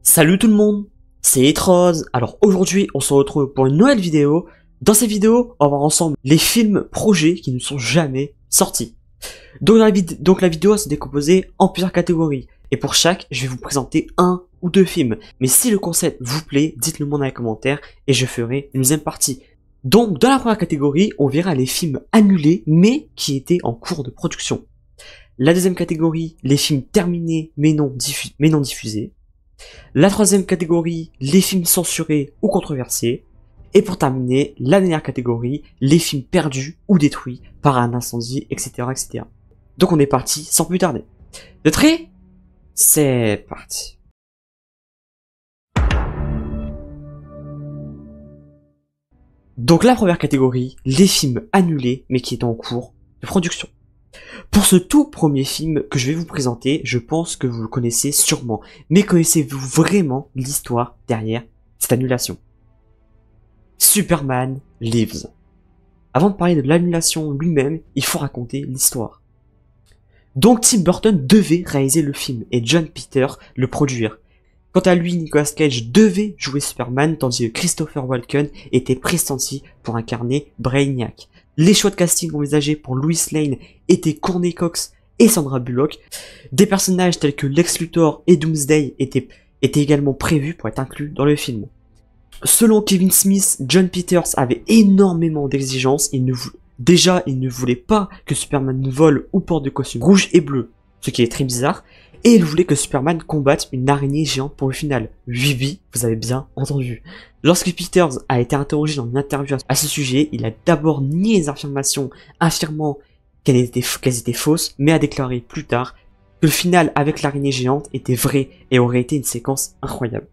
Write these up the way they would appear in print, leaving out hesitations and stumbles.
Salut tout le monde, c'est Etrose. Alors aujourd'hui, on se retrouve pour une nouvelle vidéo. Dans cette vidéo, on va voir ensemble les films projets qui ne sont jamais sortis. Donc, la vidéo va se décomposer en plusieurs catégories. Et pour chaque, je vais vous présenter un ou deux films. Mais si le concept vous plaît, dites-le moi dans les commentaires et je ferai une deuxième partie. Donc dans la première catégorie, on verra les films annulés mais qui étaient en cours de production. La deuxième catégorie, les films terminés mais non diffusés. La troisième catégorie, les films censurés ou controversés. Et pour terminer, la dernière catégorie, les films perdus ou détruits par un incendie, etc. etc. Donc on est parti sans plus tarder. De trait, c'est parti. Donc la première catégorie, les films annulés mais qui étaient en cours de production. Pour ce tout premier film que je vais vous présenter, je pense que vous le connaissez sûrement, mais connaissez-vous vraiment l'histoire derrière cette annulation? Superman Lives. Avant de parler de l'annulation lui-même, il faut raconter l'histoire. Donc Tim Burton devait réaliser le film et John Peters le produire. Quant à lui, Nicolas Cage devait jouer Superman tandis que Christopher Walken était pressenti pour incarner Brainiac. Les choix de casting envisagés pour Lois Lane étaient Courtney Cox et Sandra Bullock. Des personnages tels que Lex Luthor et Doomsday étaient également prévus pour être inclus dans le film. Selon Kevin Smith, John Peters avait énormément d'exigences. Il ne voulait pas que Superman vole ou porte de costume rouge et bleu, ce qui est très bizarre. Et il voulait que Superman combatte une araignée géante pour le final. Oui, vous avez bien entendu. Lorsque Peters a été interrogé dans une interview à ce sujet, il a d'abord nié les affirmations affirmant qu'elles étaient fausses, mais a déclaré plus tard que le final avec l'araignée géante était vrai et aurait été une séquence incroyable.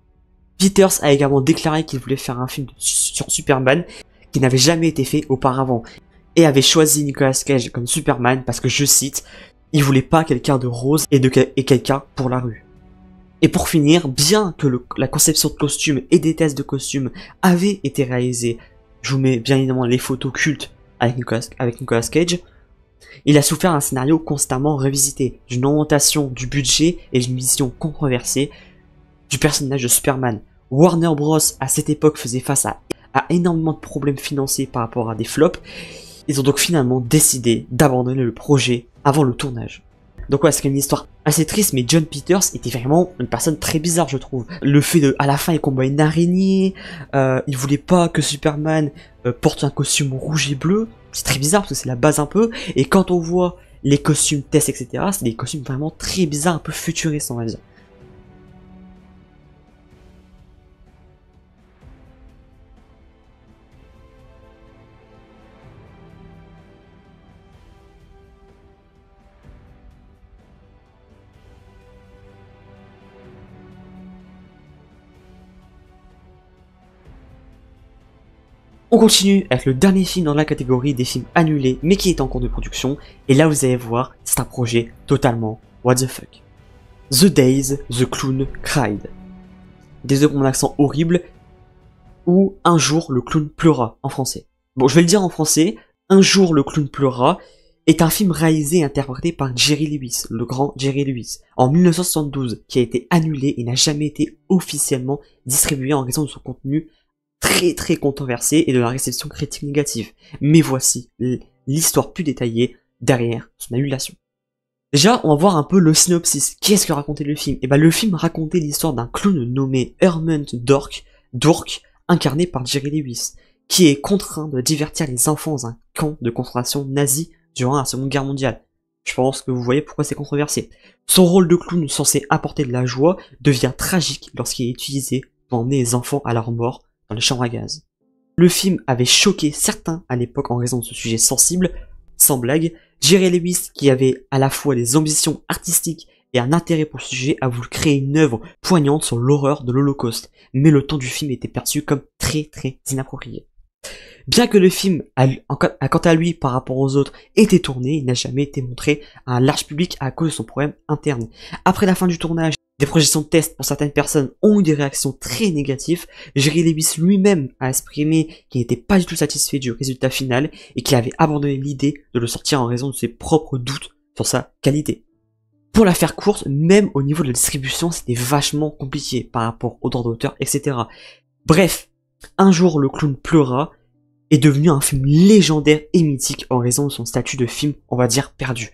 Peters a également déclaré qu'il voulait faire un film sur Superman qui n'avait jamais été fait auparavant et avait choisi Nicolas Cage comme Superman parce que, je cite, il voulait pas quelqu'un de rose et quelqu'un pour la rue. Et pour finir, bien que la conception de costumes et des tests de costumes avaient été réalisés, je vous mets bien évidemment les photos cultes avec Nicolas Cage, il a souffert d'un scénario constamment revisité, d'une augmentation du budget et d'une vision controversée du personnage de Superman. Warner Bros à cette époque faisait face à énormément de problèmes financiers par rapport à des flops. Ils ont donc finalement décidé d'abandonner le projet avant le tournage. Donc ouais, c'est une histoire assez triste, mais John Peters était vraiment une personne très bizarre, je trouve. Le fait à la fin, il combat une araignée, il voulait pas que Superman porte un costume rouge et bleu, c'est très bizarre parce que c'est la base un peu, et quand on voit les costumes tests, etc., c'est des costumes vraiment très bizarres, un peu futuristes, on va dire. On continue avec le dernier film dans la catégorie des films annulés mais qui est en cours de production, et là vous allez voir, c'est un projet totalement what the fuck. The Days the Clown Cried. Désolé pour mon accent horrible, ou Un jour le clown pleura en français. Bon, je vais le dire en français, Un jour le clown pleura est un film réalisé et interprété par Jerry Lewis, le grand Jerry Lewis, en 1972, qui a été annulé et n'a jamais été officiellement distribué en raison de son contenu très controversé et de la réception critique négative. Mais voici l'histoire plus détaillée derrière son annulation. Déjà, on va voir un peu le synopsis. Qu'est-ce que racontait le film? Et ben, le film racontait l'histoire d'un clown nommé Herman Dork, incarné par Jerry Lewis, qui est contraint de divertir les enfants dans un camp de concentration nazi durant la Seconde Guerre mondiale. Je pense que vous voyez pourquoi c'est controversé. Son rôle de clown censé apporter de la joie devient tragique lorsqu'il est utilisé pour emmener les enfants à leur mort dans les chambres à gaz. Le film avait choqué certains à l'époque en raison de ce sujet sensible. Sans blague, Jerry Lewis, qui avait à la fois des ambitions artistiques et un intérêt pour le sujet, a voulu créer une œuvre poignante sur l'horreur de l'Holocauste, mais le ton du film était perçu comme très inapproprié. Bien que le film, quant à lui par rapport aux autres, était tourné, il n'a jamais été montré à un large public à cause de son problème interne. Après la fin du tournage, des projections de test pour certaines personnes ont eu des réactions très négatives. Jerry Lewis lui-même a exprimé qu'il n'était pas du tout satisfait du résultat final et qu'il avait abandonné l'idée de le sortir en raison de ses propres doutes sur sa qualité. Pour la faire courte, même au niveau de la distribution, c'était vachement compliqué par rapport aux droits d'auteur, etc. Bref, un jour le clown pleura est devenu un film légendaire et mythique en raison de son statut de film, on va dire, perdu,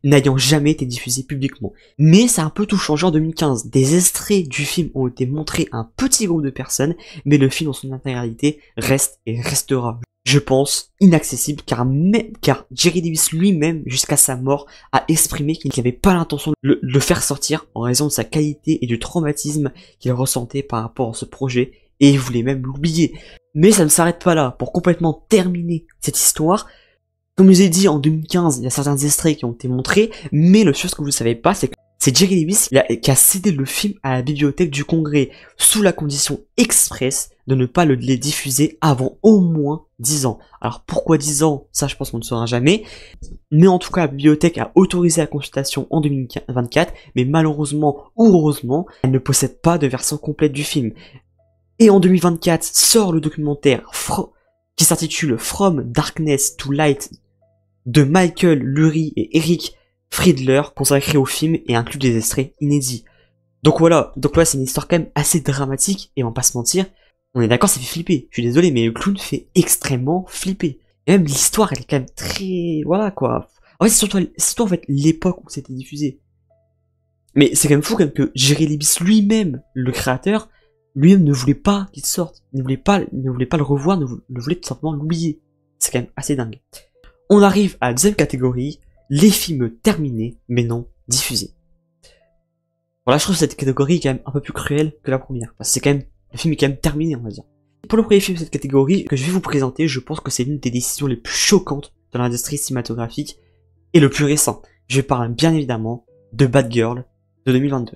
n'ayant jamais été diffusé publiquement. Mais ça a un peu tout changé en 2015. Des extraits du film ont été montrés à un petit groupe de personnes, mais le film dans son intégralité reste et restera, je pense, inaccessible, car Jerry Lewis lui-même, jusqu'à sa mort, a exprimé qu'il n'avait pas l'intention de le faire sortir en raison de sa qualité et du traumatisme qu'il ressentait par rapport à ce projet, et il voulait même l'oublier. Mais ça ne s'arrête pas là. Pour complètement terminer cette histoire, comme je vous ai dit, en 2015, il y a certains extraits qui ont été montrés, mais le chose que vous ne savez pas, c'est que c'est Jerry Lewis qui a cédé le film à la bibliothèque du Congrès, sous la condition expresse de ne pas les diffuser avant au moins 10 ans. Alors pourquoi 10 ans? Ça je pense qu'on ne saura jamais. Mais en tout cas, la bibliothèque a autorisé la consultation en 2024, mais malheureusement ou heureusement, elle ne possède pas de version complète du film. Et en 2024 sort le documentaire qui s'intitule From Darkness to Light de Michael Lurie et Eric Friedler, consacré au film et inclut des extraits inédits. Donc voilà, c'est une histoire quand même assez dramatique, et on va pas se mentir, on est d'accord, ça fait flipper. Je suis désolé, mais le clown fait extrêmement flipper. Et même l'histoire, elle est quand même très... Voilà quoi. En fait, c'est surtout en fait l'époque où c'était diffusé. Mais c'est quand même fou quand même que Jerry Lewis lui-même, le créateur, lui-même ne voulait pas qu'il sorte, ne voulait pas le revoir, ne voulait tout simplement l'oublier. C'est quand même assez dingue. On arrive à la deuxième catégorie, les films terminés mais non diffusés. Voilà, je trouve cette catégorie quand même un peu plus cruelle que la première, parce que c'est quand même, le film est quand même terminé, on va dire. Pour le premier film de cette catégorie que je vais vous présenter, je pense que c'est l'une des décisions les plus choquantes dans l'industrie cinématographique et le plus récent. Je parle bien évidemment de Bad Girl de 2022.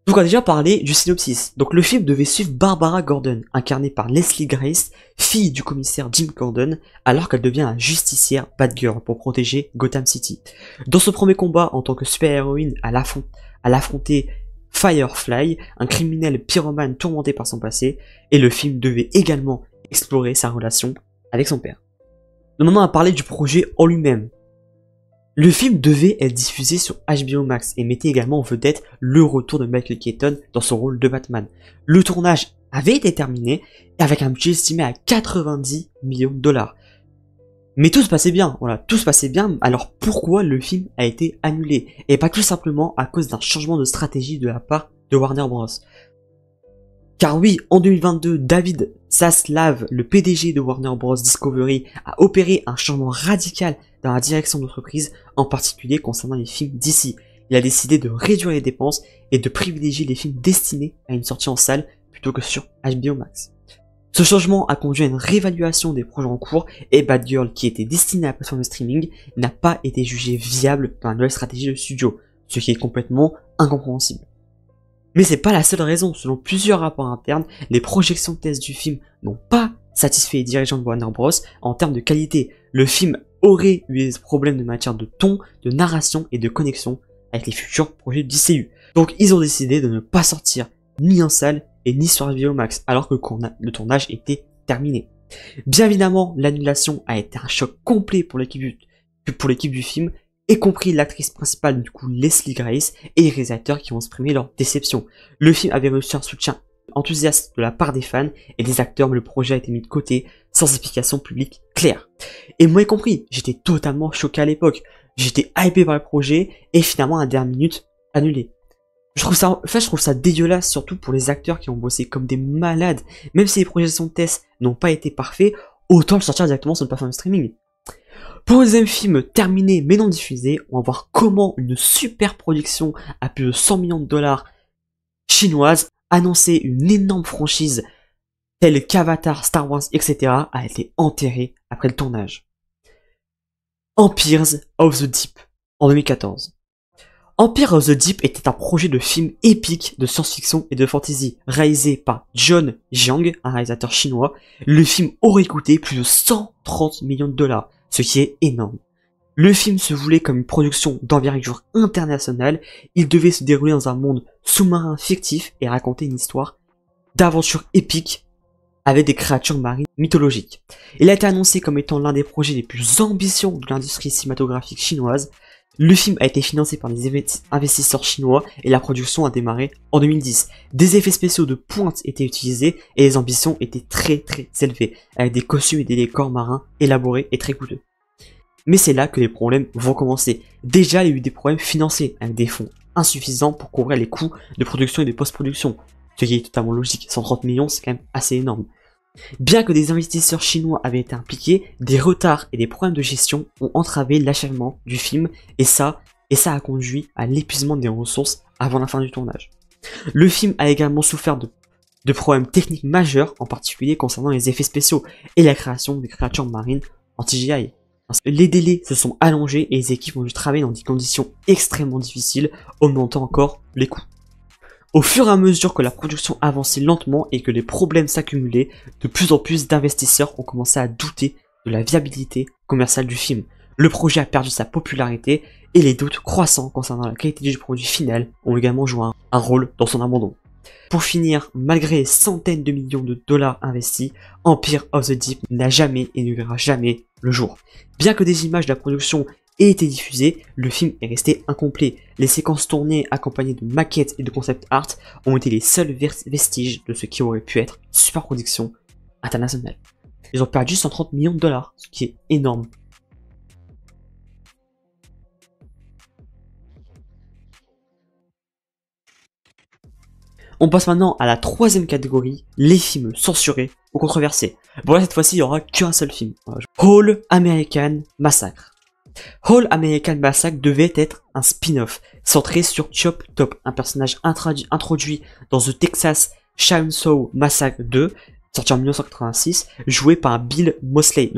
Donc on a déjà parlé du synopsis. Donc le film devait suivre Barbara Gordon, incarnée par Leslie Grace, fille du commissaire Jim Gordon, alors qu'elle devient la justicière Batgirl pour protéger Gotham City. Dans ce premier combat en tant que super-héroïne, elle affrontait Firefly, un criminel pyromane tourmenté par son passé, et le film devait également explorer sa relation avec son père. Nous maintenant à parler du projet en lui-même. Le film devait être diffusé sur HBO Max et mettait également en vedette le retour de Michael Keaton dans son rôle de Batman. Le tournage avait été terminé avec un budget estimé à 90 millions de dollars. Mais tout se passait bien, voilà, tout se passait bien, alors pourquoi le film a été annulé? Et pas tout simplement à cause d'un changement de stratégie de la part de Warner Bros. Car oui, en 2022, David Zaslav, le PDG de Warner Bros. Discovery, a opéré un changement radical dans la direction de l'entreprise, en particulier concernant les films DC. Il a décidé de réduire les dépenses et de privilégier les films destinés à une sortie en salle plutôt que sur HBO Max. Ce changement a conduit à une réévaluation des projets en cours et Bad Girl, qui était destiné à la plateforme de streaming, n'a pas été jugé viable dans la nouvelle stratégie de studio, ce qui est complètement incompréhensible. Mais c'est pas la seule raison. Selon plusieurs rapports internes, les projections de test du film n'ont pas satisfait les dirigeants de Warner Bros. En termes de qualité. Le film aurait eu des problèmes de matière de ton, de narration et de connexion avec les futurs projets du DCU. Donc ils ont décidé de ne pas sortir ni en salle et ni sur HBO Max, alors que le tournage était terminé. Bien évidemment, l'annulation a été un choc complet pour l'équipe du film, y compris l'actrice principale, du coup Leslie Grace, et les réalisateurs qui ont exprimé leur déception. Le film avait reçu un soutien enthousiaste de la part des fans et des acteurs, mais le projet a été mis de côté sans explication publique claire. Et moi y compris, j'étais totalement choqué à l'époque. J'étais hypé par le projet et finalement à la dernière minute annulé. Je trouve ça dégueulasse, surtout pour les acteurs qui ont bossé comme des malades. Même si les projections de test n'ont pas été parfaits, autant le sortir directement sur une plateforme de streaming. Pour le deuxième film terminé mais non diffusé, on va voir comment une super production à plus de 100 millions de dollars chinoise annonçait une énorme franchise telle qu'Avatar, Star Wars, etc. a été enterrée après le tournage. Empires of the Deep en 2014. Empire of the Deep était un projet de film épique de science-fiction et de fantasy réalisé par John Jiang, un réalisateur chinois. Le film aurait coûté plus de 130 millions de dollars, ce qui est énorme. Le film se voulait comme une production d'envergure internationale. Il devait se dérouler dans un monde sous-marin fictif et raconter une histoire d'aventure épique avec des créatures marines mythologiques. Il a été annoncé comme étant l'un des projets les plus ambitieux de l'industrie cinématographique chinoise. Le film a été financé par des investisseurs chinois et la production a démarré en 2010. Des effets spéciaux de pointe étaient utilisés et les ambitions étaient très élevées, avec des costumes et des décors marins élaborés et très coûteux. Mais c'est là que les problèmes vont commencer. Déjà, il y a eu des problèmes financiers, avec des fonds insuffisants pour couvrir les coûts de production et de post-production. Ce qui est totalement logique, 130 millions c'est quand même assez énorme. Bien que des investisseurs chinois avaient été impliqués, des retards et des problèmes de gestion ont entravé l'achèvement du film et ça a conduit à l'épuisement des ressources avant la fin du tournage. Le film a également souffert de problèmes techniques majeurs, en particulier concernant les effets spéciaux et la création des créatures marines en CGI. Les délais se sont allongés et les équipes ont dû travailler dans des conditions extrêmement difficiles, augmentant encore les coûts. Au fur et à mesure que la production avançait lentement et que les problèmes s'accumulaient, de plus en plus d'investisseurs ont commencé à douter de la viabilité commerciale du film. Le projet a perdu sa popularité et les doutes croissants concernant la qualité du produit final ont également joué un rôle dans son abandon. Pour finir, malgré les centaines de millions de dollars investis, Empire of the Deep n'a jamais et ne verra jamais le jour. Bien que des images de la production aient été diffusées, le film est resté incomplet. Les séquences tournées accompagnées de maquettes et de concept art ont été les seuls vestiges de ce qui aurait pu être une super production internationale. Ils ont perdu 130 millions de dollars, ce qui est énorme. On passe maintenant à la troisième catégorie, les films censurés ou controversés. Bon là cette fois-ci il n'y aura qu'un seul film. All American Massacre. All American Massacre devait être un spin-off centré sur Chop Top, un personnage introduit dans The Texas Chainsaw Massacre 2, sorti en 1986, joué par Bill Moseley.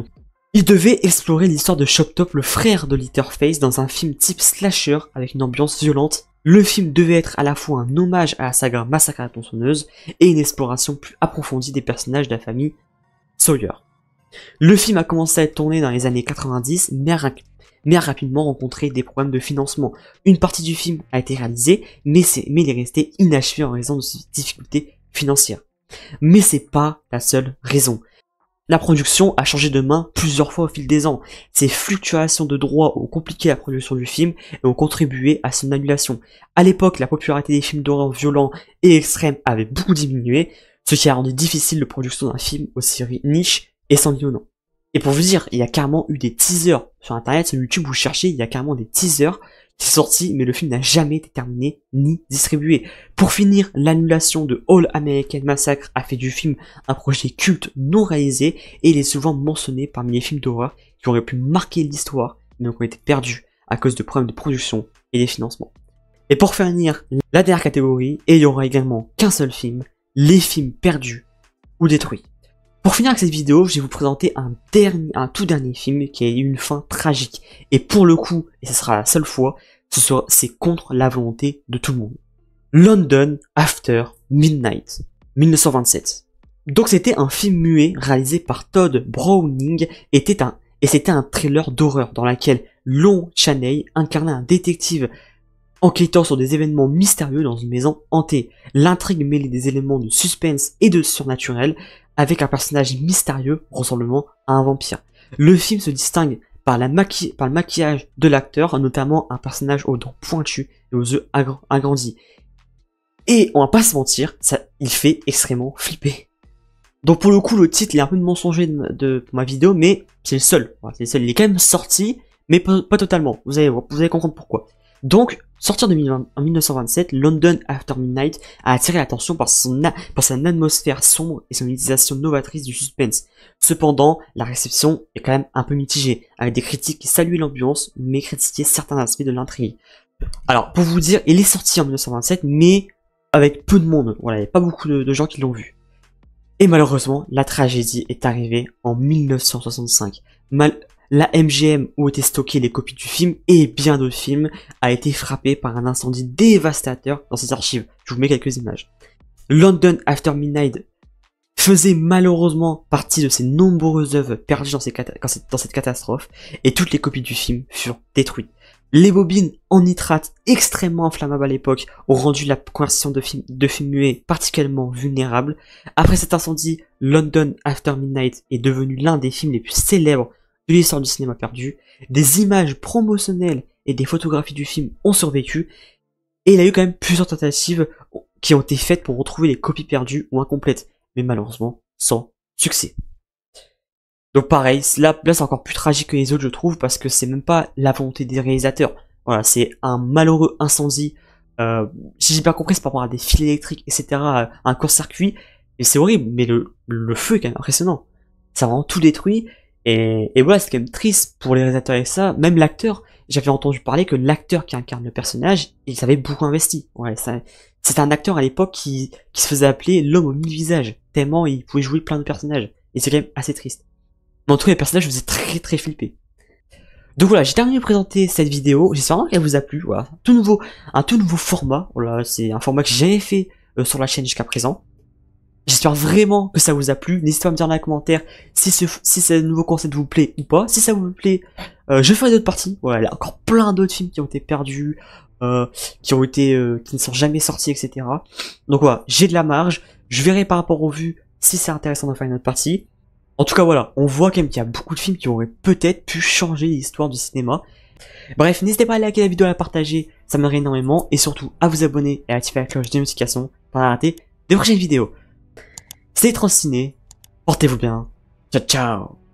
Il devait explorer l'histoire de Chop Top, le frère de Leatherface, dans un film type slasher avec une ambiance violente. Le film devait être à la fois un hommage à la saga Massacre à la tronçonneuse et une exploration plus approfondie des personnages de la famille Sawyer. Le film a commencé à être tourné dans les années 90, mais a rapidement rencontré des problèmes de financement. Une partie du film a été réalisée, mais il est resté inachevé en raison de ses difficultés financières. Mais c'est pas la seule raison. La production a changé de main plusieurs fois au fil des ans. Ces fluctuations de droits ont compliqué la production du film et ont contribué à son annulation. À l'époque, la popularité des films d'horreur violents et extrêmes avait beaucoup diminué, ce qui a rendu difficile la production d'un film aussi niche et sanguinolent. Et pour vous dire, il y a carrément eu des teasers sur internet, sur YouTube, vous cherchez, il y a carrément des teasers qui sont sortis, mais le film n'a jamais été terminé ni distribué. Pour finir, l'annulation de All American Massacre a fait du film un projet culte non réalisé et il est souvent mentionné parmi les films d'horreur qui auraient pu marquer l'histoire mais ont été perdus à cause de problèmes de production et des financements. Et pour finir, la dernière catégorie, et il y aura également qu'un seul film, les films perdus ou détruits. Pour finir avec cette vidéo, je vais vous présenter un tout dernier film qui a eu une fin tragique. Et pour le coup, et ce sera la seule fois, c'est contre la volonté de tout le monde. London After Midnight, 1927. Donc c'était un film muet réalisé par Todd Browning et c'était un thriller d'horreur dans lequel Lon Chaney incarnait un détective enquêtant sur des événements mystérieux dans une maison hantée. L'intrigue mêlait des éléments de suspense et de surnaturel avec un personnage mystérieux ressemblant à un vampire. Le film se distingue par le maquillage de l'acteur, notamment un personnage aux dents pointues et aux yeux agrandis. Et on va pas se mentir, il fait extrêmement flipper. Donc pour le coup, le titre il est un peu mensonger pour ma vidéo, mais c'est le seul. Voilà, c'est le seul. Il est quand même sorti, mais pas totalement. Vous allez comprendre pourquoi. Donc, sorti en 1927, London After Midnight a attiré l'attention par son atmosphère sombre et son utilisation novatrice du suspense. Cependant, la réception est quand même un peu mitigée, avec des critiques qui saluaient l'ambiance, mais critiquaient certains aspects de l'intrigue. Alors, pour vous dire, il est sorti en 1927, mais avec peu de monde. Voilà, il n'y a pas beaucoup de gens qui l'ont vu. Et malheureusement, la tragédie est arrivée en 1965. La MGM où étaient stockées les copies du film et bien d'autres films a été frappée par un incendie dévastateur dans ses archives. Je vous mets quelques images. London After Midnight faisait malheureusement partie de ces nombreuses œuvres perdues dans cette catastrophe et toutes les copies du film furent détruites. Les bobines en nitrate extrêmement inflammables à l'époque ont rendu la conversion de films muets particulièrement vulnérable. Après cet incendie, London After Midnight est devenu l'un des films les plus célèbres de l'histoire du cinéma perdu. Des images promotionnelles et des photographies du film ont survécu, et il y a eu quand même plusieurs tentatives qui ont été faites pour retrouver les copies perdues ou incomplètes, mais malheureusement sans succès. Donc pareil, là c'est encore plus tragique que les autres je trouve, parce que c'est même pas la volonté des réalisateurs. Voilà, c'est un malheureux incendie, si j'ai bien compris c'est par rapport à des fils électriques, etc., un court-circuit, et c'est horrible, mais le feu est quand même impressionnant. Ça a vraiment tout détruit, et voilà, c'est quand même triste pour les réalisateurs avec ça, même l'acteur, j'avais entendu parler que l'acteur qui incarne le personnage, il s'avait beaucoup investi. Ouais, c'était un acteur à l'époque qui se faisait appeler l'homme aux 1000 visages, tellement il pouvait jouer plein de personnages, et c'est quand même assez triste. Mais en tout cas, les personnages me faisaient très très flipper. Donc voilà, j'ai terminé de présenter cette vidéo, j'espère vraiment qu'elle vous a plu, voilà, un tout nouveau format, voilà, c'est un format que j'ai jamais fait sur la chaîne jusqu'à présent. J'espère vraiment que ça vous a plu, n'hésitez pas à me dire dans les commentaires si ce nouveau concept vous plaît ou pas, si ça vous plaît, je ferai d'autres parties, voilà, il y a encore plein d'autres films qui ont été perdus, qui ne sont jamais sortis, etc. Donc voilà, j'ai de la marge, je verrai par rapport aux vues si c'est intéressant de faire une autre partie. En tout cas voilà, on voit quand même qu'il y a beaucoup de films qui auraient peut-être pu changer l'histoire du cinéma. Bref, n'hésitez pas à liker la vidéo, à la partager, ça m'aiderait énormément, et surtout à vous abonner et à activer la cloche de notification pour ne pas rater des prochaines vidéos. C'était Transciné, portez-vous bien, ciao ciao.